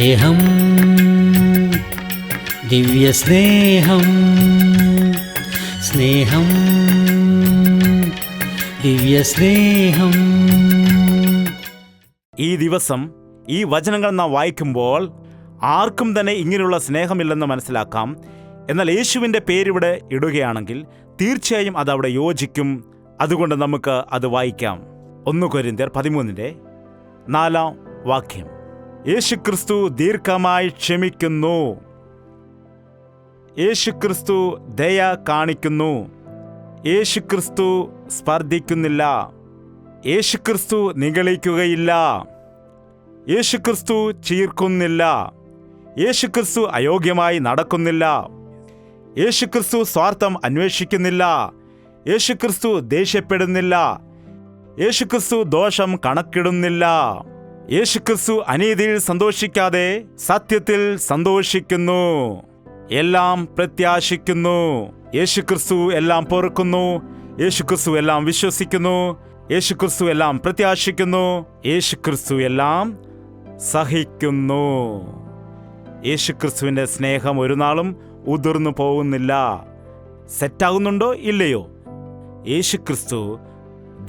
സ്നേഹം, ദിവ്യസ്നേഹം, സ്നേഹം, ദിവ്യസ്നേഹം. ഈ ദിവസം ഈ വചനങ്ങൾ നാം വായിക്കുമ്പോൾ ആർക്കും തന്നെ ഇങ്ങനെയുള്ള സ്നേഹമില്ലെന്ന് മനസ്സിലാക്കാം. എന്നാൽ യേശുവിൻ്റെ പേരിവിടെ ഇടുകയാണെങ്കിൽ തീർച്ചയായും അതവിടെ യോജിക്കും. അതുകൊണ്ട് നമുക്ക് അത് വായിക്കാം. 1 കൊരിന്ത്യർ 13:4 യേശുക്രിസ്തു ദീർഘമായി ക്ഷമിക്കുന്നു. യേശുക്രിസ്തു ദയ കാണിക്കുന്നു. യേശുക്രിസ്തു സ്പർദ്ധിക്കുന്നില്ല. യേശുക്രിസ്തു നിഗളിക്കുകയില്ല. യേശുക്രിസ്തു ചീർക്കുന്നില്ല. യേശുക്രിസ്തു അയോഗ്യമായി നടക്കുന്നില്ല. യേശുക്രിസ്തു സ്വാർത്ഥം അന്വേഷിക്കുന്നില്ല. യേശുക്രിസ്തു ദേഷ്യപ്പെടുന്നില്ല. യേശുക്രിസ്തു ദോഷം കണക്കിടുന്നില്ല. യേശുക്രിസ്തു അനീതിയിൽ സന്തോഷിക്കാതെ സത്യത്തിൽ സന്തോഷിക്കുന്നു. എല്ലാം പ്രത്യാശിക്കുന്നു. യേശുക്രിസ്തു എല്ലാം പൊറുക്കുന്നു. യേശുക്രിസ്തു എല്ലാം വിശ്വസിക്കുന്നു. യേശുക്രിസ്തു എല്ലാം പ്രത്യാശിക്കുന്നു. യേശുക്രിസ്തു എല്ലാം സഹിക്കുന്നു. യേശുക്രിസ്തുവിൻ്റെ സ്നേഹം ഒരു നാളും ഉതിർന്നു പോകുന്നില്ല. സെറ്റാകുന്നുണ്ടോ ഇല്ലയോ? യേശുക്രിസ്തു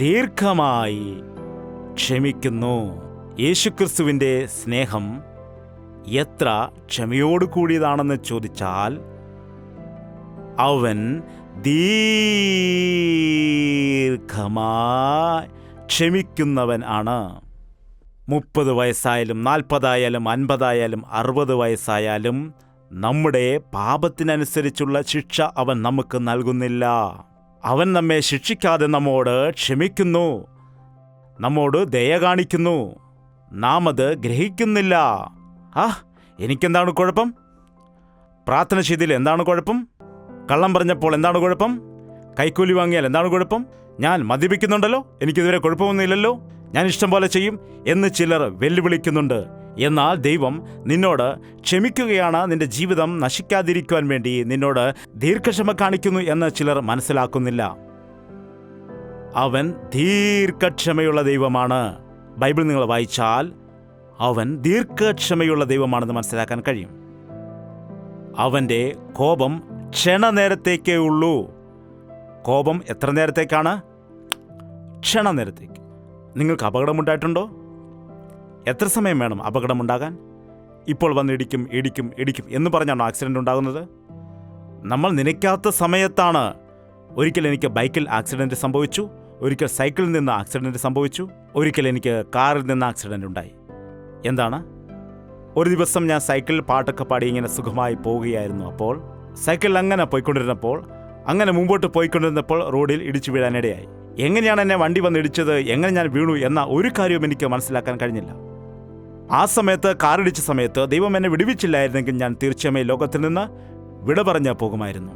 ദീർഘമായി ക്ഷമിക്കുന്നു. യേശുക്രിസ്തുവിൻ്റെ സ്നേഹം എത്ര ക്ഷമയോടു കൂടിയതാണെന്ന് ചോദിച്ചാൽ അവൻ ദീർഘമായി ക്ഷമിക്കുന്നവൻ ആണ്. 30 വയസ്സായാലും 40 ആയാലും 50 ആയാലും 60 വയസ്സായാലും നമ്മുടെ പാപത്തിനനുസരിച്ചുള്ള ശിക്ഷ അവൻ നമുക്ക് നൽകുന്നില്ല. അവൻ നമ്മെ ശിക്ഷിക്കാതെ നമ്മോട് ക്ഷമിക്കുന്നു, നമ്മോട് ദയ കാണിക്കുന്നു. നാം അത് ഗ്രഹിക്കുന്നില്ല. എനിക്കെന്താണ് കുഴപ്പം? പ്രാർത്ഥന ചെയ്തതിൽ എന്താണ് കുഴപ്പം? കള്ളം പറഞ്ഞപ്പോൾ എന്താണ് കുഴപ്പം? കൈക്കൂലി വാങ്ങിയാൽ എന്താണ് കുഴപ്പം? ഞാൻ മദ്യപിക്കുന്നുണ്ടല്ലോ, എനിക്കിതുവരെ കുഴപ്പമൊന്നുമില്ലല്ലോ, ഞാൻ ഇഷ്ടം പോലെ ചെയ്യും എന്ന് ചിലർ വെല്ലുവിളിക്കുന്നുണ്ട്. എന്നാൽ ദൈവം നിന്നോട് ക്ഷമിക്കുകയാണ്, നിന്റെ ജീവിതം നശിക്കാതിരിക്കുവാൻ വേണ്ടി നിന്നോട് ദീർഘക്ഷമ കാണിക്കുന്നു എന്ന് ചിലർ മനസ്സിലാക്കുന്നില്ല. അവൻ ദീർഘക്ഷമയുള്ള ദൈവമാണ്. ബൈബിൾ നിങ്ങൾ വായിച്ചാൽ അവൻ ദീർഘക്ഷമയുള്ള ദൈവമാണെന്ന് മനസ്സിലാക്കാൻ കഴിയും. അവൻ്റെ കോപം ക്ഷണനേരത്തേക്കേ ഉള്ളൂ. കോപം എത്ര നേരത്തേക്കാണ്? ക്ഷണനേരത്തേക്ക്. നിങ്ങൾക്ക് അപകടമുണ്ടായിട്ടുണ്ടോ? എത്ര സമയം വേണം അപകടമുണ്ടാകാൻ? ഇപ്പോൾ വന്ന് ഇടിക്കും ഇടിക്കും ഇടിക്കും എന്ന് പറഞ്ഞാണോ ആക്സിഡൻ്റ് ഉണ്ടാകുന്നത്? നമ്മൾ നനയ്ക്കാത്ത സമയത്താണ്. ഒരിക്കൽ എനിക്ക് ബൈക്കിൽ ആക്സിഡൻറ്റ് സംഭവിച്ചു, ഒരിക്കൽ സൈക്കിളിൽ നിന്ന് ആക്സിഡൻറ്റ് സംഭവിച്ചു, ഒരിക്കൽ എനിക്ക് കാറിൽ നിന്ന് ആക്സിഡൻ്റ് ഉണ്ടായി. എന്താണ്? ഒരു ദിവസം ഞാൻ സൈക്കിളിൽ പാട്ടൊക്കെ പാടി ഇങ്ങനെ സുഖമായി പോവുകയായിരുന്നു. അപ്പോൾ സൈക്കിളിൽ അങ്ങനെ പോയിക്കൊണ്ടിരുന്നപ്പോൾ, അങ്ങനെ മുമ്പോട്ട് പോയിക്കൊണ്ടിരുന്നപ്പോൾ റോഡിൽ ഇടിച്ചു വീഴാനിടയായി. എങ്ങനെയാണ് എന്നെ വണ്ടി വന്ന് ഇടിച്ചത്, എങ്ങനെ ഞാൻ വീണു എന്ന ഒരു കാര്യവും എനിക്ക് മനസ്സിലാക്കാൻ കഴിഞ്ഞില്ല. ആ സമയത്ത്, കാറിടിച്ച സമയത്ത് ദൈവം എന്നെ വിടുവിച്ചില്ലായിരുന്നെങ്കിൽ ഞാൻ തീർച്ചയായും ലോകത്തിൽ നിന്ന് വിട പറഞ്ഞ് പോകുമായിരുന്നു.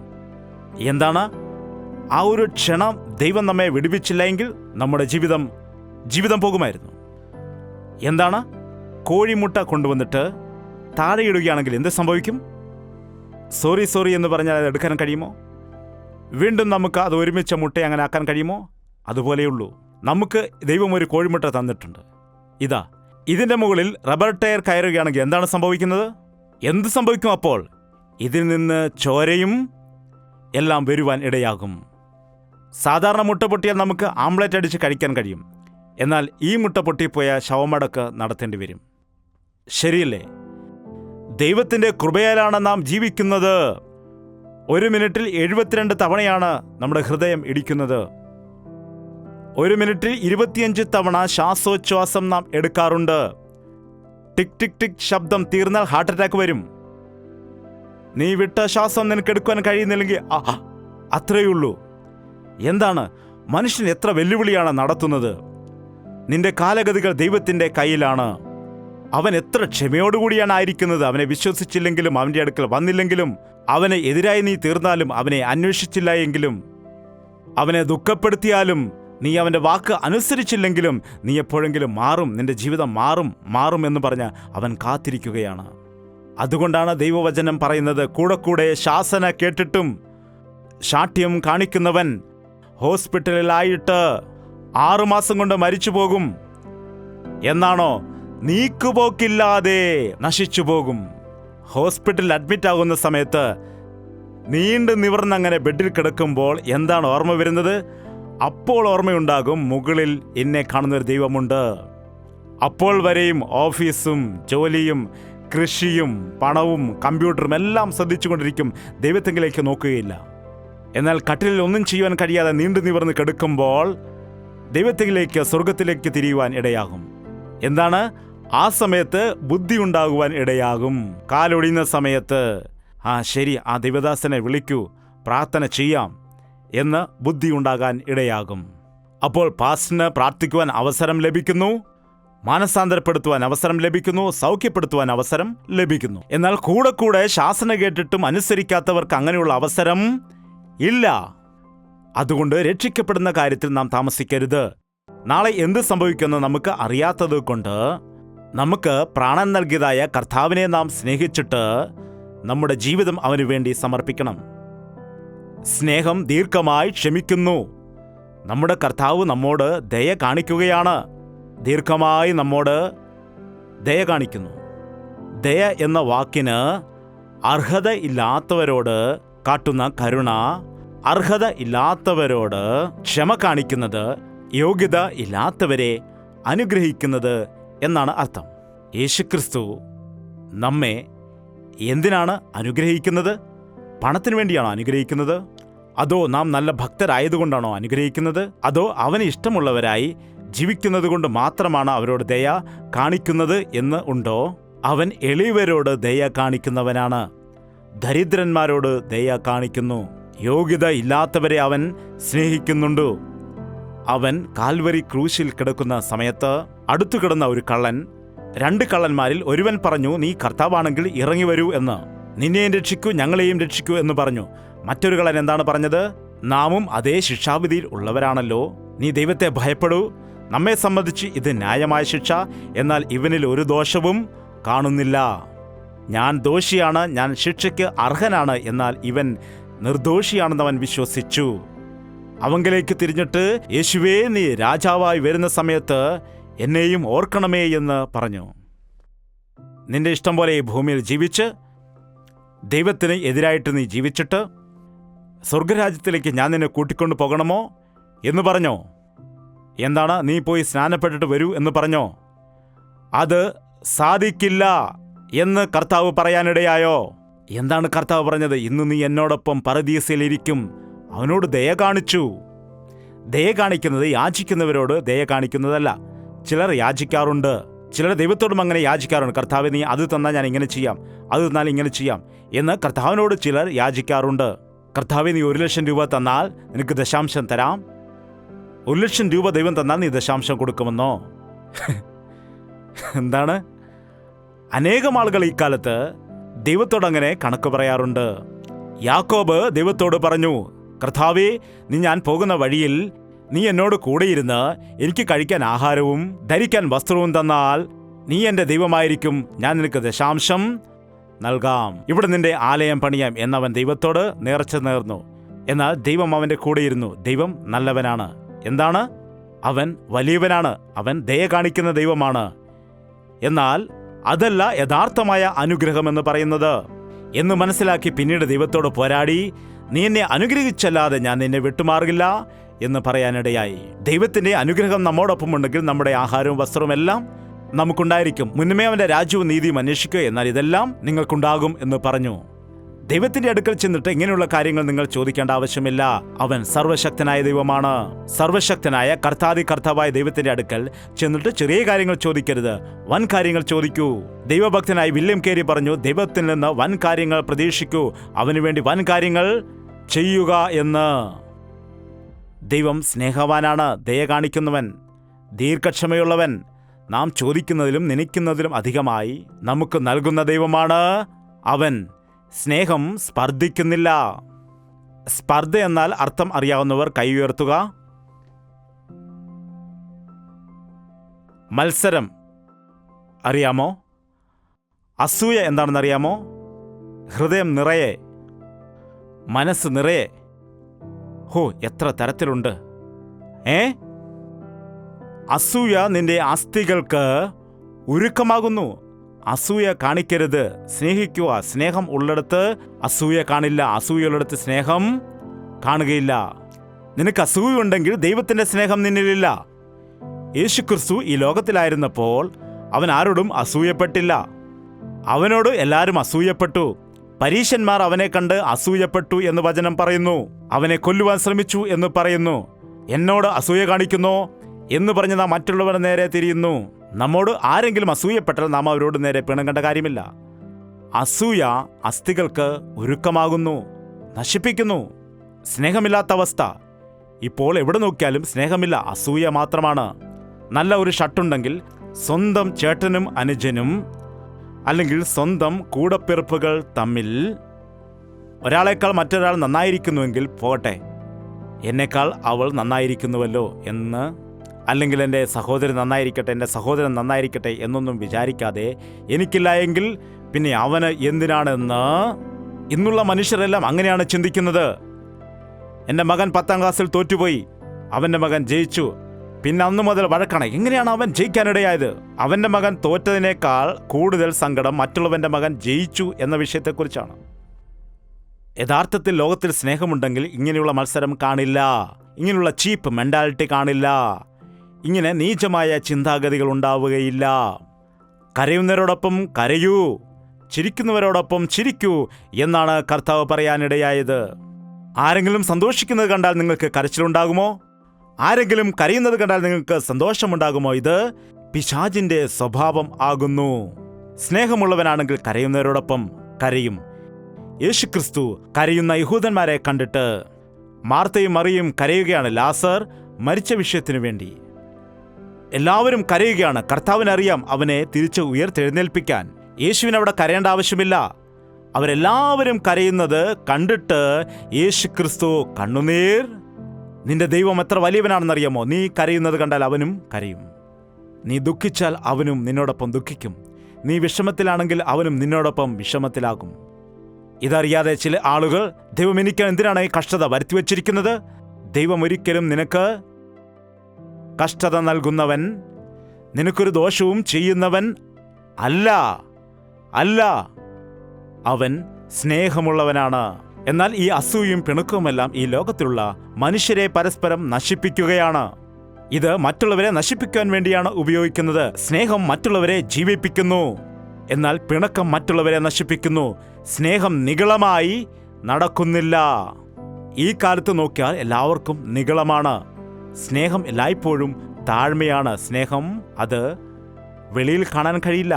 എന്താണ്? ആ ഒരു ക്ഷണം ദൈവം നമ്മെ വിടുവിച്ചില്ല എങ്കിൽ നമ്മുടെ ജീവിതം പോകുമായിരുന്നു. എന്താണ്? കോഴിമുട്ട കൊണ്ടുവന്നിട്ട് താഴെയിടുകയാണെങ്കിൽ എന്ത് സംഭവിക്കും? സോറി എന്ന് പറഞ്ഞാൽ അത് എടുക്കാൻ കഴിയുമോ? വീണ്ടും നമുക്ക് അത് ഒരുമിച്ച മുട്ട അങ്ങനെ ആക്കാൻ കഴിയുമോ? അതുപോലെയുള്ളൂ. നമുക്ക് ദൈവം ഒരു കോഴിമുട്ട തന്നിട്ടുണ്ട്. ഇതിൻ്റെ മുകളിൽ റബ്ബർ ടയർ കയറുകയാണെങ്കിൽ എന്താണ് സംഭവിക്കുന്നത്? എന്ത് സംഭവിക്കും അപ്പോൾ? ഇതിൽ നിന്ന് ചോരയും എല്ലാം വരുവാൻ ഇടയാകും. സാധാരണ മുട്ട പൊട്ടിയാൽ നമുക്ക് ആംപ്ലേറ്റ് അടിച്ച് കഴിക്കാൻ കഴിയും. എന്നാൽ ഈ മുട്ട പൊട്ടിപ്പോയ ശവമടക്ക് നടത്തേണ്ടി വരും. ശരിയല്ലേ? ദൈവത്തിൻ്റെ കൃപയാലാണ് നാം ജീവിക്കുന്നത്. 1 മിനിറ്റിൽ 72 തവണയാണ് നമ്മുടെ ഹൃദയം ഇടിക്കുന്നത്. 1 മിനിറ്റിൽ 25 തവണ ശ്വാസോച്ഛ്വാസം നാം എടുക്കാറുണ്ട്. ടിക് ടിക് ടിക് ശബ്ദം തീർന്നാൽ ഹാർട്ട് അറ്റാക്ക് വരും. നീ വിട്ട ശ്വാസം നിനക്ക് എടുക്കാൻ കഴിയുന്നില്ലെങ്കിൽ അത്രയുള്ളൂ. എന്താണ്? മനുഷ്യൻ എത്ര വെല്ലുവിളിയാണ് നടത്തുന്നത്. നിന്റെ കാലഗതികൾ ദൈവത്തിൻ്റെ കയ്യിലാണ്. അവൻ എത്ര ക്ഷമയോടുകൂടിയാണ് ആയിരിക്കുന്നത്. അവനെ വിശ്വസിച്ചില്ലെങ്കിലും, അവൻ്റെ അടുക്കൽ വന്നില്ലെങ്കിലും, അവനെ എതിരായി നീ തീർന്നാലും, അവനെ അന്വേഷിച്ചില്ല എങ്കിലും, അവനെ ദുഃഖപ്പെടുത്തിയാലും, നീ അവൻ്റെ വാക്ക് അനുസരിച്ചില്ലെങ്കിലും, നീ എപ്പോഴെങ്കിലും മാറും, നിന്റെ ജീവിതം മാറും എന്ന് പറഞ്ഞ് അവൻ കാത്തിരിക്കുകയാണ്. അതുകൊണ്ടാണ് ദൈവവചനം പറയുന്നത്, കൂടെ ശാസന കേട്ടിട്ടും ശാഠ്യം കാണിക്കുന്നവൻ ഹോസ്പിറ്റലിലായിട്ട് 6 മാസം കൊണ്ട് മരിച്ചു പോകും എന്നാണോ? നീക്കുപോക്കില്ലാതെ നശിച്ചു പോകും. ഹോസ്പിറ്റലിൽ അഡ്മിറ്റ് ആകുന്ന സമയത്ത് നീണ്ടു നിവർന്നങ്ങനെ ബെഡിൽ കിടക്കുമ്പോൾ എന്താണ് ഓർമ്മ വരുന്നത്? അപ്പോൾ ഓർമ്മയുണ്ടാകും, മുകളിൽ എന്നെ കാണുന്നൊരു ദൈവമുണ്ട്. അപ്പോൾ വരെയും ഓഫീസും ജോലിയും കൃഷിയും പണവും കമ്പ്യൂട്ടറും എല്ലാം ശ്രദ്ധിച്ചുകൊണ്ടിരിക്കും, ദൈവത്തെങ്കിലേക്ക് നോക്കുകയില്ല. എന്നാൽ കട്ടിലിൽ ഒന്നും ചെയ്യുവാൻ കഴിയാതെ നീണ്ടു നിവർന്ന് കിടക്കുമ്പോൾ ദൈവത്തെങ്കിലേക്ക്, സ്വർഗത്തിലേക്ക് തിരിയുവാൻ ഇടയാകും. എന്താണ്? ആ സമയത്ത് ബുദ്ധി ഉണ്ടാകുവാൻ ഇടയാകും. കാലൊടിയുന്ന സമയത്ത് ശരി, ആ ദൈവദാസനെ വിളിക്കൂ, പ്രാർത്ഥന ചെയ്യാം എന്ന് ബുദ്ധി ഉണ്ടാകാൻ ഇടയാകും. അപ്പോൾ പാസ്റ്ററിന് പ്രാർത്ഥിക്കുവാൻ അവസരം ലഭിക്കുന്നു, മാനസാന്തരപ്പെടുത്തുവാൻ അവസരം ലഭിക്കുന്നു, സൗഖ്യപ്പെടുത്തുവാൻ അവസരം ലഭിക്കുന്നു. എന്നാൽ കൂടെ കൂടെ ശാസന കേട്ടിട്ടും അനുസരിക്കാത്തവർക്ക് അങ്ങനെയുള്ള അവസരം ഇല്ല. അതുകൊണ്ട് രക്ഷിക്കപ്പെടുന്ന കാര്യത്തിൽ നാം താമസിക്കരുത്. നാളെ എന്ത് സംഭവിക്കുമെന്ന് നമുക്ക് അറിയാത്തത് കൊണ്ട് നമുക്ക് പ്രാണൻ നൽകിയതായ കർത്താവിനെ നാം സ്നേഹിച്ചിട്ട് നമ്മുടെ ജീവിതം അവന് വേണ്ടി സമർപ്പിക്കണം. സ്നേഹം ദീർഘമായി ക്ഷമിക്കുന്നു. നമ്മുടെ കർത്താവ് നമ്മോട് ദയ കാണിക്കുകയാണ്. ദീർഘമായി നമ്മോട് ദയ കാണിക്കുന്നു. ദയ എന്ന വാക്കിന് അർഹത ഇല്ലാത്തവരോട് കാട്ടുന്ന കരുണ, അർഹത ഇല്ലാത്തവരോട് ക്ഷമ കാണിക്കുന്നത്, യോഗ്യത ഇല്ലാത്തവരെ അനുഗ്രഹിക്കുന്നത് എന്നാണ് അർത്ഥം. യേശുക്രിസ്തു നമ്മെ എന്തിനാണ് അനുഗ്രഹിക്കുന്നത്? പണത്തിനു വേണ്ടിയാണോ അനുഗ്രഹിക്കുന്നത്? അതോ നാം നല്ല ഭക്തരായതുകൊണ്ടാണോ അനുഗ്രഹിക്കുന്നത്? അതോ അവന് ഇഷ്ടമുള്ളവരായി ജീവിക്കുന്നത് കൊണ്ട് മാത്രമാണ് അവരോട് ദയ കാണിക്കുന്നത് എന്ന് ഉണ്ടോ? അവൻ എളിയവരോട് ദയ കാണിക്കുന്നവനാണ്, ദരിദ്രന്മാരോട് ദയ കാണിക്കുന്നു. യോഗ്യത ഇല്ലാത്തവരെ അവൻ സ്നേഹിക്കുന്നുണ്ട്. അവൻ കാൽവരി ക്രൂശിൽ കിടക്കുന്ന സമയത്ത് അടുത്തു കിടന്ന ഒരു കള്ളൻ, 2 കള്ളന്മാരിൽ ഒരുവൻ പറഞ്ഞു, നീ കർത്താവാണെങ്കിൽ ഇറങ്ങി വരൂ എന്ന്, നിന്നെയും രക്ഷിക്കൂ ഞങ്ങളെയും രക്ഷിക്കൂ എന്ന് പറഞ്ഞു. മറ്റൊരു കള്ളൻ എന്താണ് പറഞ്ഞത്? നാമും അതേ ശിക്ഷാവിധിയിൽ ഉള്ളവരാണല്ലോ, നീ ദൈവത്തെ ഭയപ്പെടൂ, നമ്മെ സംബന്ധിച്ച് ഇത് ന്യായമായ ശിക്ഷ, എന്നാൽ ഇവനിൽ ഒരു ദോഷവും കാണുന്നില്ല. ഞാൻ ദോഷിയാണ്, ഞാൻ ശിക്ഷയ്ക്ക് അർഹനാണ്, എന്നാൽ ഇവൻ നിർദോഷിയാണെന്ന് അവൻ വിശ്വസിച്ചു. അവങ്കിലേക്ക് തിരിഞ്ഞിട്ട്, യേശുവേ, നീ രാജാവായി വരുന്ന സമയത്ത് എന്നെയും ഓർക്കണമേ എന്ന് പറഞ്ഞു. നിന്റെ ഇഷ്ടം പോലെ ഈ ഭൂമിയിൽ ജീവിച്ച് ദൈവത്തിന് എതിരായിട്ട് നീ ജീവിച്ചിട്ട് സ്വർഗരാജ്യത്തിലേക്ക് ഞാൻ നിന്നെ കൂട്ടിക്കൊണ്ടു പോകണമോ എന്ന് പറഞ്ഞോ? എന്താണ്? നീ പോയി സ്നാനപ്പെട്ടിട്ട് വരൂ എന്ന് പറഞ്ഞോ? അത് സാധിക്കില്ല എന്ന് കർത്താവ് പറയാനിടയായോ? എന്താണ് കർത്താവ് പറഞ്ഞത്? ഇന്ന് നീ എന്നോടൊപ്പം പരദീസയിലിരിക്കും. അവനോട് ദയ കാണിച്ചു. ദയ കാണിക്കുന്നത് യാചിക്കുന്നവരോട് ദയ കാണിക്കുന്നതല്ല. ചിലർ യാചിക്കാറുണ്ട്, ചിലർ ദൈവത്തോടും അങ്ങനെ യാചിക്കാറുണ്ട്. കർത്താവെ, നീ അത് തന്നാൽ ഞാൻ ഇങ്ങനെ ചെയ്യാം, അത് തന്നാൽ ഇങ്ങനെ ചെയ്യാം എന്ന് കർത്താവിനോട് ചിലർ യാചിക്കാറുണ്ട്. കർത്താവെ, നീ 1,00,000 രൂപ തന്നാൽ നിനക്ക് ദശാംശം തരാം. 1,00,000 രൂപ ദൈവം തന്നാൽ നീ ദശാംശം കൊടുക്കുമെന്നോ? എന്താണ്? അനേകം ആളുകൾ ഇക്കാലത്ത് ദൈവത്തോട് അങ്ങനെ കണക്ക് പറയാറുണ്ട്. യാക്കോബ് ദൈവത്തോട് പറഞ്ഞു, കർത്താവേ, നീ ഞാൻ പോകുന്ന വഴിയിൽ നീ എന്നോട് കൂടെയിരുന്ന് എനിക്ക് കഴിക്കാൻ ആഹാരവും ധരിക്കാൻ വസ്ത്രവും തന്നാൽ നീ എൻ്റെ ദൈവമായിരിക്കും, ഞാൻ നിനക്ക് ദശാംശം നൽകാം, ഇവിടെ നിന്റെ ആലയം പണിയാം എന്നവൻ ദൈവത്തോട് നേർച്ച നേർന്നു. എന്നാൽ ദൈവം അവൻ്റെ കൂടെയിരുന്നു. ദൈവം നല്ലവനാണ്. എന്താണ്? അവൻ വലിയവനാണ്, അവൻ ദയ കാണിക്കുന്ന ദൈവമാണ്. എന്നാൽ അതല്ല യഥാർത്ഥമായ അനുഗ്രഹമെന്ന് പറയുന്നത് എന്ന് മനസ്സിലാക്കി പിന്നീട് ദൈവത്തോട് പോരാടി, നീ എന്നെ അനുഗ്രഹിച്ചല്ലാതെ ഞാൻ നിന്നെ വിട്ടുമാറില്ല എന്ന് പറയാനിടയായി. ദൈവത്തിൻ്റെ അനുഗ്രഹം നമ്മോടൊപ്പമുണ്ടെങ്കിൽ നമ്മുടെ ആഹാരവും വസ്ത്രവും എല്ലാം നമുക്കുണ്ടായിരിക്കും. മുന്നമേ അവൻ്റെ രാജ്യവും നീതിയും അന്വേഷിക്കുക, എന്നാൽ ഇതെല്ലാം നിങ്ങൾക്കുണ്ടാകും എന്ന് പറഞ്ഞു. ദൈവത്തിന്റെ അടുക്കൽ ചെന്നിട്ട് ഇങ്ങനെയുള്ള കാര്യങ്ങൾ നിങ്ങൾ ചോദിക്കേണ്ട ആവശ്യമില്ല. അവൻ സർവശക്തനായ ദൈവമാണ്. സർവശക്തനായ കർത്താവായ ദൈവത്തിന്റെ അടുക്കൽ ചെന്നിട്ട് ചെറിയ കാര്യങ്ങൾ ചോദിക്കരുത്, വൻ കാര്യങ്ങൾ ചോദിക്കൂ. ദൈവഭക്തനായി വില്യം കേരി പറഞ്ഞു, ദൈവത്തിൽ നിന്ന് വൻ കാര്യങ്ങൾ പ്രതീക്ഷിക്കൂ, അവനു വേണ്ടി വൻ കാര്യങ്ങൾ ചെയ്യുക എന്ന്. ദൈവം സ്നേഹവാനാണ്, ദയ കാണിക്കുന്നവൻ, ദീർഘക്ഷമയുള്ളവൻ. നാം ചോദിക്കുന്നതിലും നനയ്ക്കുന്നതിലും അധികമായി നമുക്ക് നൽകുന്ന ദൈവമാണ് അവൻ. സ്നേഹം സ്പർദ്ധിക്കുന്നില്ല. സ്പർദ്ധ എന്നാൽ അർത്ഥം അറിയാവുന്നവർ കൈ ഉയർത്തുക. മത്സരം അറിയാമോ? അസൂയ എന്താണെന്നറിയാമോ? ഹൃദയം നിറയെ, മനസ്സ് നിറയെ. എത്ര തരത്തിലുണ്ട്! അസൂയ നിന്റെ അസ്ഥികൾക്ക് ഉരുക്കമാകുന്നു. അസൂയ കാണിക്കരുത്, സ്നേഹിക്കുക. സ്നേഹം ഉള്ളിടത്ത് അസൂയ കാണില്ല, അസൂയുള്ളിടത്ത് സ്നേഹം കാണുകയില്ല. നിനക്ക് അസൂയ ഉണ്ടെങ്കിൽ ദൈവത്തിൻ്റെ സ്നേഹം നിന്നിലില്ല. യേശുക്രിസ്തു ഈ ലോകത്തിലായിരുന്നപ്പോൾ അവൻ ആരോടും അസൂയപ്പെട്ടില്ല. അവനോട് എല്ലാവരും അസൂയപ്പെട്ടു. പരീശന്മാർ അവനെ കണ്ട് അസൂയപ്പെട്ടു എന്ന് വചനം പറയുന്നു. അവനെ കൊല്ലുവാൻ ശ്രമിച്ചു എന്ന് പറയുന്നു. എന്നോട് അസൂയ കാണിക്കുന്നോ എന്ന് പറഞ്ഞ് നാം മറ്റുള്ളവരുടെ നേരെ തിരിയുന്നു. നമ്മോട് ആരെങ്കിലും അസൂയപ്പെട്ടാൽ നാം അവരോട് നേരെ പിണങ്ങേണ്ട കാര്യമില്ല. അസൂയ അസ്ഥികൾക്ക് ഉരുക്കമാകുന്നു, നശിപ്പിക്കുന്നു. സ്നേഹമില്ലാത്ത അവസ്ഥ. ഇപ്പോൾ എവിടെ നോക്കിയാലും സ്നേഹമില്ല, അസൂയ മാത്രമാണ്. നല്ല ഒരു ഷർട്ടുണ്ടെങ്കിൽ സ്വന്തം ചേട്ടനും അനുജനും അല്ലെങ്കിൽ സ്വന്തം കൂടപ്പിറപ്പുകൾ തമ്മിൽ ഒരാളെക്കാൾ മറ്റൊരാൾ നന്നായിരിക്കുന്നുവെങ്കിൽ പോകട്ടെ, എന്നേക്കാൾ അവൾ നന്നായിരിക്കുന്നുവല്ലോ എന്ന്, അല്ലെങ്കിൽ എൻ്റെ സഹോദരൻ നന്നായിരിക്കട്ടെ, എൻ്റെ സഹോദരൻ നന്നായിരിക്കട്ടെ എന്നൊന്നും വിചാരിക്കാതെ എനിക്കില്ല എങ്കിൽ പിന്നെ അവന് എന്തിനാണെന്ന് ഇന്നുള്ള മനുഷ്യരെല്ലാം അങ്ങനെയാണ് ചിന്തിക്കുന്നത്. എൻ്റെ മകൻ 10ാം ക്ലാസ്സിൽ തോറ്റുപോയി, അവൻ്റെ മകൻ ജയിച്ചു. പിന്നെ അന്നു മുതൽ വഴക്കാണ്. എങ്ങനെയാണ് അവൻ ജയിക്കാനിടയായത്? അവൻ്റെ മകൻ തോറ്റതിനേക്കാൾ കൂടുതൽ സങ്കടം മറ്റുള്ളവൻ്റെ മകൻ ജയിച്ചു എന്ന വിഷയത്തെക്കുറിച്ചാണ്. യഥാർത്ഥത്തിൽ ലോകത്തിൽ സ്നേഹമുണ്ടെങ്കിൽ ഇങ്ങനെയുള്ള മത്സരം കാണില്ല, ഇങ്ങനെയുള്ള ചീപ്പ് മെന്റാലിറ്റി കാണില്ല, ഇങ്ങനെ നീചമായ ചിന്താഗതികൾ ഉണ്ടാവുകയില്ല. കരയുന്നവരോടൊപ്പം കരയൂ, ചിരിക്കുന്നവരോടൊപ്പം ചിരിക്കൂ എന്നാണ് കർത്താവ് പറയാനിടയായത്. ആരെങ്കിലും സന്തോഷിക്കുന്നത് കണ്ടാൽ നിങ്ങൾക്ക് കരച്ചിലുണ്ടാകുമോ? ആരെങ്കിലും കരയുന്നത് കണ്ടാൽ നിങ്ങൾക്ക് സന്തോഷമുണ്ടാകുമോ? ഇത് പിശാചിന്റെ സ്വഭാവം ആകുന്നു. സ്നേഹമുള്ളവനാണെങ്കിൽ കരയുന്നവരോടൊപ്പം കരയും. യേശുക്രിസ്തു കരയുന്ന യഹൂദന്മാരെ കണ്ടിട്ട് മാർത്തയും മറിയും കരയുകയാണ് ലാസർ മരിച്ച വിഷയത്തിനു വേണ്ടി. എല്ലാവരും കരയുകയാണ്. കർത്താവിനറിയാം അവനെ തിരിച്ച് ഉയർത്തെഴുന്നേൽപ്പിക്കാൻ. യേശുവിന് അവിടെ കരയേണ്ട ആവശ്യമില്ല. അവരെല്ലാവരും കരയുന്നത് കണ്ടിട്ട് യേശുക്രിസ്തു കണ്ണുനീർ, നിന്റെ ദൈവം എത്ര വലിയവനാണെന്നറിയാമോ? നീ കരയുന്നത് കണ്ടാൽ അവനും കരയും. നീ ദുഃഖിച്ചാൽ അവനും നിന്നോടൊപ്പം ദുഃഖിക്കും. നീ വിഷമത്തിലാണെങ്കിൽ അവനും നിന്നോടൊപ്പം വിഷമത്തിലാകും. ഇതറിയാതെ ചില ആളുകൾ, ദൈവം എനിക്ക് എന്തിനാണ് ഈ കഷ്ടത വരുത്തിവെച്ചിരിക്കുന്നത്? ദൈവം ഒരിക്കലും നിനക്ക് കഷ്ടത നൽകുന്നവൻ, നിനക്കൊരു ദോഷവും ചെയ്യുന്നവൻ അല്ല. അല്ല, അവൻ സ്നേഹമുള്ളവനാണ്. എന്നാൽ ഈ അസൂയയും പിണക്കവുമെല്ലാം ഈ ലോകത്തിലുള്ള മനുഷ്യരെ പരസ്പരം നശിപ്പിക്കുകയാണ്. ഇത് മറ്റുള്ളവരെ നശിപ്പിക്കാൻ വേണ്ടിയാണ് ഉപയോഗിക്കുന്നത്. സ്നേഹം മറ്റുള്ളവരെ ജീവിപ്പിക്കുന്നു, എന്നാൽ പിണക്കം മറ്റുള്ളവരെ നശിപ്പിക്കുന്നു. സ്നേഹം നിഗളമായി നടക്കുന്നില്ല. ഈ കാലത്ത് നോക്കിയാൽ എല്ലാവർക്കും നിഗളമാണ്. സ്നേഹം എല്ലായ്പ്പോഴും താഴ്മയാണ്. സ്നേഹം അത് വെളിയിൽ കാണാൻ കഴിയില്ല.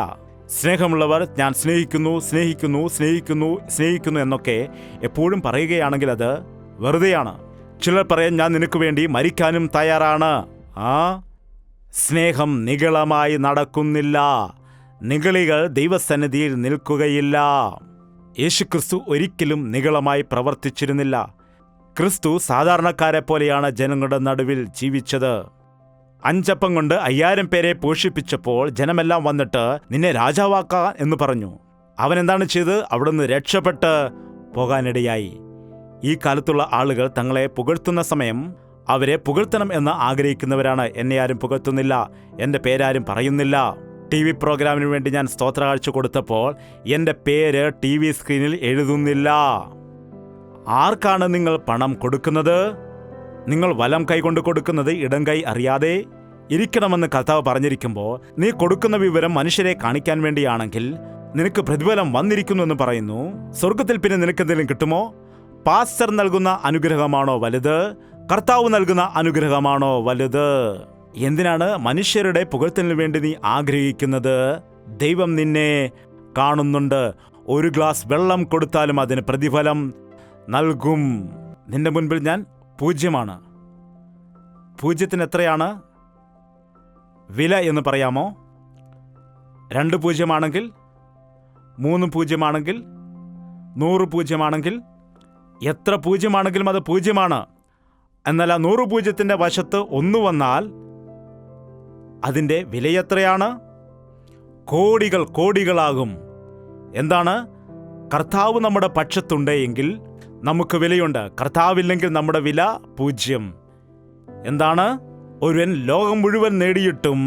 സ്നേഹമുള്ളവർ ഞാൻ സ്നേഹിക്കുന്നു സ്നേഹിക്കുന്നു സ്നേഹിക്കുന്നു സ്നേഹിക്കുന്നു എന്നൊക്കെ എപ്പോഴും പറയുകയാണെങ്കിൽ അത് വെറുതെയാണ്. ചിലർ പറയാൻ ഞാൻ നിനക്ക് വേണ്ടി മരിക്കാനും തയ്യാറാണ്. സ്നേഹം നിഗളമായി നടക്കുന്നില്ല. നിഗളികൾ ദൈവസന്നിധിയിൽ നിൽക്കുകയില്ല. യേശുക്രിസ്തു ഒരിക്കലും നിഗളമായി പ്രവർത്തിച്ചിരുന്നില്ല. ക്രിസ്തു സാധാരണക്കാരെ പോലെയാണ് ജനങ്ങളുടെ നടുവിൽ ജീവിച്ചത്. 5 അപ്പം കൊണ്ട് 5000 പേരെ പോഷിപ്പിച്ചപ്പോൾ ജനമെല്ലാം വന്നിട്ട് നിന്നെ രാജാവാക്കാം എന്ന് പറഞ്ഞു. അവൻ എന്താണ് ചെയ്തത്? അവിടുന്ന് രക്ഷപ്പെട്ട് പോകാനിടയായി. ഈ കാലത്തുള്ള ആളുകൾ തങ്ങളെ പുകഴ്ത്തുന്ന സമയം അവരെ പുകഴ്ത്തണം എന്ന് ആഗ്രഹിക്കുന്നവരാണ്. എന്നെ ആരും പുകഴ്ത്തുന്നില്ല, എൻ്റെ പേരാരും പറയുന്നില്ല. TV പ്രോഗ്രാമിന് വേണ്ടി ഞാൻ സ്തോത്ര കാഴ്ച കൊടുത്തപ്പോൾ എൻ്റെ പേര് TV സ്ക്രീനിൽ എഴുതുന്നില്ല. ആർക്കാണ് നിങ്ങൾ പണം കൊടുക്കുന്നത്? നിങ്ങൾ വലം കൈ കൊണ്ട് കൊടുക്കുന്നത് ഇടം കൈ അറിയാതെ ഇരിക്കണമെന്ന് കർത്താവ് പറഞ്ഞിരിക്കുമ്പോൾ നീ കൊടുക്കുന്ന വിവരം മനുഷ്യരെ കാണിക്കാൻ വേണ്ടിയാണെങ്കിൽ നിനക്ക് പ്രതിഫലം വന്നിരിക്കുന്നു എന്ന് പറയുന്നു. സ്വർഗത്തിൽ പിന്നെ നിനക്കെന്തെങ്കിലും കിട്ടുമോ? പാസ്റ്റർ നൽകുന്ന അനുഗ്രഹമാണോ വലുത്? കർത്താവ് നൽകുന്ന അനുഗ്രഹമാണോ വലുത്? എന്തിനാണ് മനുഷ്യരുടെ പുകഴ്ത്തലിന് വേണ്ടി നീ ആഗ്രഹിക്കുന്നത്? ദൈവം നിന്നെ കാണുന്നുണ്ട്. ഒരു ഗ്ലാസ് വെള്ളം കൊടുത്താലും അതിന് പ്രതിഫലം നൽകും. നിന്റെ മുൻപിൽ ഞാൻ 0 പൂജ്യത്തിന് എത്രയാണ് വില എന്ന് പറയാമോ? 2 പൂജ്യമാണെങ്കിൽ, 3 പൂജ്യമാണെങ്കിൽ, 100 പൂജ്യമാണെങ്കിൽ, എത്ര പൂജ്യമാണെങ്കിലും അത് 0. എന്നാൽ ആ 100 പൂജ്യത്തിൻ്റെ വശത്ത് 1 വന്നാൽ അതിൻ്റെ വിലയെത്രയാണ്? കോടികൾ കോടികളാകും. എന്താണ്? കർത്താവ് നമ്മുടെ പക്ഷത്തുണ്ട് എങ്കിൽ നമുക്ക് വിലയുണ്ട്. കർത്താവില്ലെങ്കിൽ നമ്മുടെ വില 0. എന്താണ്? ഒരുവൻ ലോകം മുഴുവൻ നേടിയിട്ടും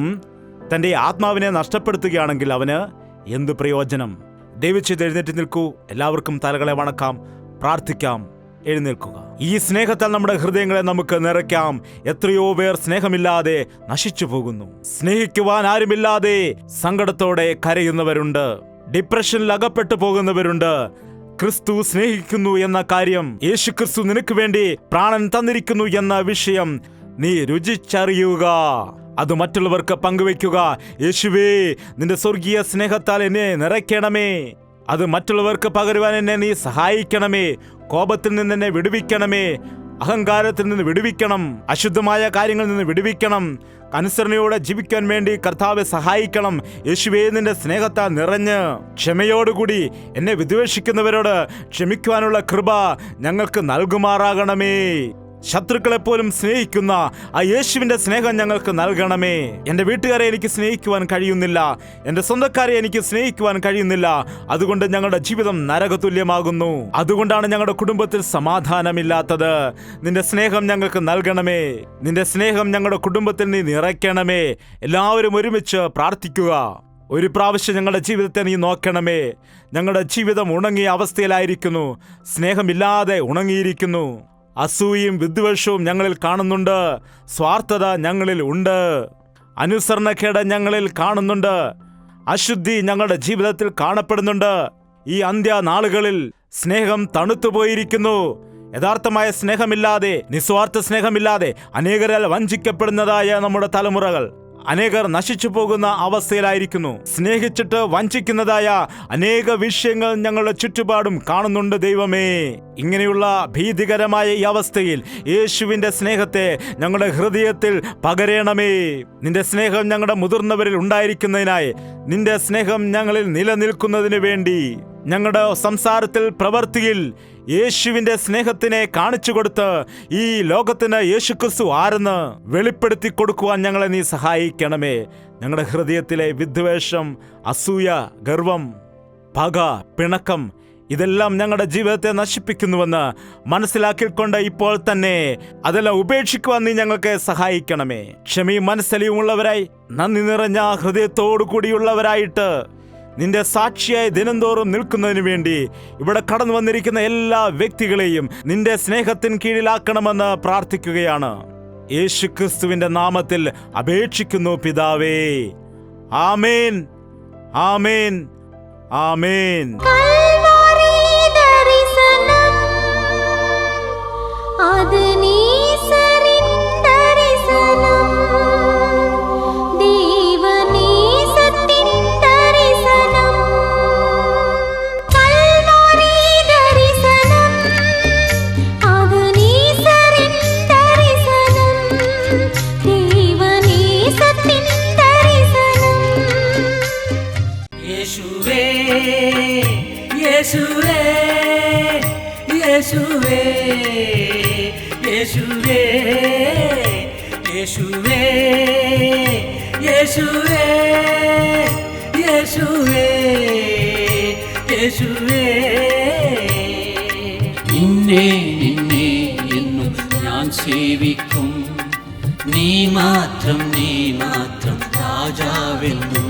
തൻ്റെ ആത്മാവിനെ നഷ്ടപ്പെടുത്തുകയാണെങ്കിൽ അവന് എന്ത് പ്രയോജനം? ദയവുചെയ്ത് എഴുന്നേറ്റ് നിൽക്കൂ. എല്ലാവർക്കും തലകളെ വണക്കാം, പ്രാർത്ഥിക്കാം. എഴുന്നേൽക്കുക. ഈ സ്നേഹത്താൽ നമ്മുടെ ഹൃദയങ്ങളെ നമുക്ക് നിറയ്ക്കാം. എത്രയോ പേർ സ്നേഹമില്ലാതെ നശിച്ചു പോകുന്നു. സ്നേഹിക്കുവാൻ ആരുമില്ലാതെ സങ്കടത്തോടെ കരയുന്നവരുണ്ട്. ഡിപ്രഷനിൽ അകപ്പെട്ടു പോകുന്നവരുണ്ട്. ക്രിസ്തു സ്നേഹിക്കുന്നു എന്ന കാര്യം, യേശു ക്രിസ്തു നിനക്ക് വേണ്ടി പ്രാണൻ തന്നിരിക്കുന്നു എന്ന വിഷയം നീ രുചിച്ചറിയുക. അത് മറ്റുള്ളവർക്ക് പങ്കുവയ്ക്കുക. യേശുവേ, നിന്റെ സ്വർഗീയ സ്നേഹത്താൽ എന്നെ നിറയ്ക്കണമേ. അത് മറ്റുള്ളവർക്ക് പകരുവാൻ എന്നെ നീ സഹായിക്കണമേ. കോപത്തിൽ നിന്ന് എന്നെ വിടുവിക്കണമേ. അഹങ്കാരത്തിൽ നിന്ന് വിടുവിക്കണം. അശുദ്ധമായ കാര്യങ്ങളിൽ നിന്ന് വിടുവിക്കണം. അനുസരണയോടെ ജീവിക്കാൻ വേണ്ടി കർത്താവെ സഹായിക്കണം. യേശുവേ, നിന്റെ സ്നേഹത്താൽ നിറഞ്ഞ് ക്ഷമയോടുകൂടി എന്നെ വിദ്വേഷിക്കുന്നവരോട് ക്ഷമിക്കുവാനുള്ള കൃപ ഞങ്ങൾക്ക് നൽകുമാറാകണമേ. ശത്രുക്കളെപ്പോലും സ്നേഹിക്കുന്ന ആ യേശുവിന്റെ സ്നേഹം ഞങ്ങൾക്ക് നൽകണമേ. എൻ്റെ വീട്ടുകാരെ എനിക്ക് സ്നേഹിക്കുവാൻ കഴിയുന്നില്ല. എൻ്റെ സ്വന്തക്കാരെ എനിക്ക് സ്നേഹിക്കുവാൻ കഴിയുന്നില്ല. അതുകൊണ്ട് ഞങ്ങളുടെ ജീവിതം നരകതുല്യമാകുന്നു. അതുകൊണ്ടാണ് ഞങ്ങളുടെ കുടുംബത്തിൽ സമാധാനമില്ലാത്തത്. നിന്റെ സ്നേഹം ഞങ്ങൾക്ക് നൽകണമേ. നിന്റെ സ്നേഹം ഞങ്ങളുടെ കുടുംബത്തിൽ നീ നിറയ്ക്കണമേ. എല്ലാവരും ഒരുമിച്ച് പ്രാർത്ഥിക്കുക. ഒരു പ്രാവശ്യം ഞങ്ങളുടെ ജീവിതത്തെ നീ നോക്കണമേ. ഞങ്ങളുടെ ജീവിതം ഉണങ്ങിയ അവസ്ഥയിലായിരിക്കുന്നു. സ്നേഹമില്ലാതെ ഉണങ്ങിയിരിക്കുന്നു. അസൂയയും വിദ്വേഷവും ഞങ്ങളിൽ കാണുന്നുണ്ട്. സ്വാർത്ഥത ഞങ്ങളിൽ ഉണ്ട്. അനുസരണക്കേട് ഞങ്ങളിൽ കാണുന്നുണ്ട്. അശുദ്ധി ഞങ്ങളുടെ ജീവിതത്തിൽ കാണപ്പെടുന്നുണ്ട്. ഈ അന്ത്യനാളുകളിൽ സ്നേഹം തണുത്തുപോയിരിക്കുന്നു. യഥാർത്ഥമായ സ്നേഹമില്ലാതെ, നിസ്വാർത്ഥ സ്നേഹമില്ലാതെ അനേകരാൽ വഞ്ചിക്കപ്പെടുന്നതായ നമ്മുടെ തലമുറകൾ, അനേകർ നശിച്ചു പോകുന്ന അവസ്ഥയിലായിരിക്കുന്നു. സ്നേഹിച്ചിട്ട് വഞ്ചിക്കുന്നതായ അനേക വിഷയങ്ങൾ ഞങ്ങളുടെ ചുറ്റുപാടും കാണുന്നുണ്ട്. ദൈവമേ, ഇങ്ങനെയുള്ള ഭീതികരമായ ഈ അവസ്ഥയിൽ യേശുവിന്റെ സ്നേഹത്തെ ഞങ്ങളുടെ ഹൃദയത്തിൽ പകരണമേ. നിന്റെ സ്നേഹം ഞങ്ങളുടെ മുതിർന്നവരിൽ ഉണ്ടായിരിക്കുന്നതിനായി, നിന്റെ സ്നേഹം ഞങ്ങളിൽ നിലനിൽക്കുന്നതിന് വേണ്ടി ഞങ്ങളുടെ സംസാരത്തിൽ, പ്രവൃത്തിയിൽ യേശുവിന്റെ സ്നേഹത്തിനെ കാണിച്ചു കൊടുത്ത് ഈ ലോകത്തിന് യേശുക്രിസ്തു ആരെന്ന് വെളിപ്പെടുത്തി കൊടുക്കുവാൻ ഞങ്ങളെ നീ സഹായിക്കണമേ. ഞങ്ങളുടെ ഹൃദയത്തിലെ വിദ്വേഷം, അസൂയ, ഗർവം, പക, പിണക്കം ഇതെല്ലാം ഞങ്ങളുടെ ജീവിതത്തെ നശിപ്പിക്കുന്നുവെന്ന് മനസ്സിലാക്കിക്കൊണ്ട് ഇപ്പോൾ തന്നെ അതെല്ലാം ഉപേക്ഷിക്കുവാൻ നീ ഞങ്ങൾക്ക് സഹായിക്കണമേ. ക്ഷമയും മനസ്സലിയുമുള്ളവരായി, നന്ദി നിറഞ്ഞ ഹൃദയത്തോടു കൂടിയുള്ളവരായിട്ട് നിന്റെ സാക്ഷിയായി ദിനംതോറും നിൽക്കുന്നതിന് വേണ്ടി ഇവിടെ കടന്നു വന്നിരിക്കുന്ന എല്ലാ വ്യക്തികളെയും നിന്റെ സ്നേഹത്തിന് കീഴിലാക്കണമെന്ന് പ്രാർത്ഥിക്കുകയാണ്. യേശു ക്രിസ്തുവിന്റെ നാമത്തിൽ അപേക്ഷിക്കുന്നു പിതാവേ. ആമേൻ, ആമേൻ, ആമേൻ. യേശുവേ, യേശുവേ, യേശുവേ, യേശുവേ, യേശുവേ, യേശുവേ, യേശുവേ. നിന്നെ നിന്നെ എന്നും ഞാൻ സേവിക്കും. നീ മാത്രം രാജാവെന്നും.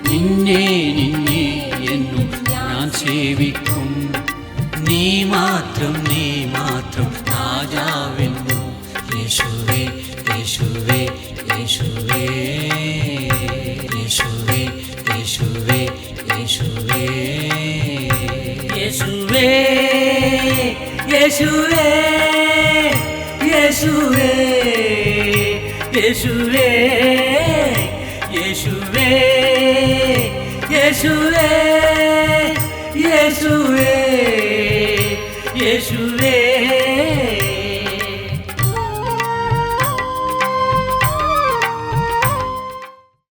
നിന്നെ നിന്നെ എന്നും ഞാൻ സേവിക്കും. നീ മാത്രം രാജാവെന്നും. യേശുവേ, യേശുവേ, യേശുവേ, യേശുവേ, യേശുവേ, യേശുവേ, യേശുവേ, യേശുവേ, യേശുവേ, യേശുവേ, യേശുവേ, യേശുവേ, യേശുവേ, യേശുവേ.